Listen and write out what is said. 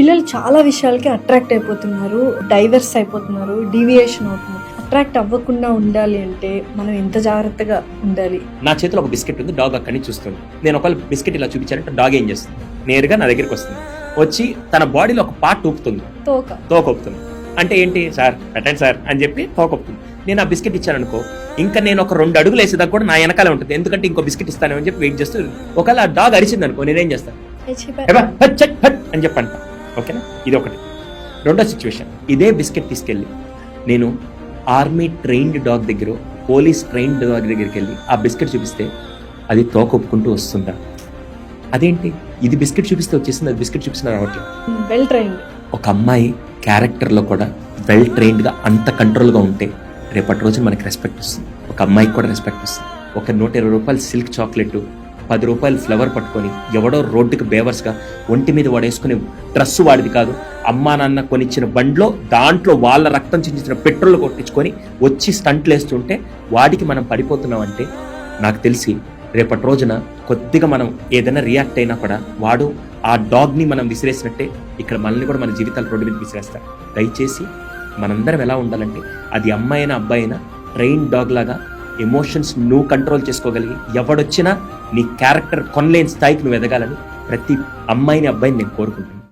పిల్లలు చాలా విషయాలకి అట్రాక్ట్ అయిపోతున్నారు, డైవర్స్ అయిపోతున్నారు, డీవియేషన్ అవుతున్నారు. అట్రాక్ట్ అవ్వకుండా ఉండాలి అంటే మనం ఎంత జాగ్రత్తగా ఉండాలి? నా చేతిలో ఒక బిస్కెట్ ఉంది, డాగ్ అక్కడి నుంచి చూస్తుంది. నేను ఒకవేళ బిస్కెట్ ఇలా చూపించానంటే డాగ్ ఏం చేస్తుంది, నేరుగా నా దగ్గరికి వస్తుంది, వచ్చి తన బాడీలో ఒక పార్ట్ ఊపుతుంది, తోక ఊపుతుంది. అంటే ఏంటి సార్, పెట్టండి సార్ అని చెప్పి తోక ఊపుతుంది. నేను ఆ బిస్కెట్ ఇచ్చాను అనుకో, ఇంకా నేను ఒక 2 అడుగులు వేసేదాకా కూడా నా వెనకాలే ఉంటుంది, ఎందుకంటే ఇంకో బిస్కెట్ ఇస్తాను అని చెప్పి వెయిట్ చేస్తూ. ఒకవేళ ఆ డాగ్ అరిచింది అనుకో, నేనేం చేస్తాను అని చెప్పంట. ఓకేనా, ఇది ఒకటి. రెండో సిచ్యువేషన్, ఇదే బిస్కెట్ తీసుకెళ్ళి నేను ఆర్మీ ట్రైన్డ్ డాగ్ దగ్గర, పోలీస్ ట్రైన్డ్ డాగ్ దగ్గరికి వెళ్ళి ఆ బిస్కెట్ చూపిస్తే అది తోక ఒప్పుకుంటూ వస్తుందా? అదేంటి, ఇది బిస్కెట్ చూపిస్తే వచ్చేసింది, అది బిస్కెట్ చూపిస్తున్నా రావట్లేదు. వెల్ ట్రైన్డ్ ఒక అమ్మాయి క్యారెక్టర్లో కూడా వెల్ ట్రైన్డ్గా అంత కంట్రోల్గా ఉంటే రేపటి రోజు మనకి రెస్పెక్ట్ వస్తుంది, ఒక అమ్మాయికి కూడా రెస్పెక్ట్ వస్తుంది. ఒక 120 రూపాయలు సిల్క్ చాక్లెట్, 10 రూపాయలు ఫ్లవర్ పట్టుకొని ఎవడో రోడ్డుకి బేవర్స్గా ఒంటి మీద వాడేసుకునే డ్రెస్ వాడిది కాదు, అమ్మా నాన్న కొనిచ్చిన బండ్లో దాంట్లో వాళ్ళ రక్తం చించిన పెట్రోల్ కొట్టించుకొని వచ్చి స్టంట్లు వేస్తుంటే వాడికి మనం పడిపోతున్నాం అంటే నాకు తెలిసి రేపటి రోజున కొద్దిగా మనం ఏదైనా రియాక్ట్ అయినా కూడా వాడు ఆ డాగ్ని మనం విసిరేసినట్టే ఇక్కడ మనల్ని కూడా మన జీవితాలు రోడ్డు మీద విసిరేస్తారు. దయచేసి మనందరం ఎలా ఉండాలంటే, అది అమ్మాయి అయినా అబ్బాయి అయినా ట్రైన్ డాగ్ లాగా ఎమోషన్స్ నువ్వు కంట్రోల్ చేసుకోగలిగి ఎవడొచ్చినా నీ క్యారెక్టర్ కొనలేని స్థాయికి నువ్వు ఎదగాలని ప్రతి అమ్మాయిని అబ్బాయిని నేను కోరుకుంటున్నాను.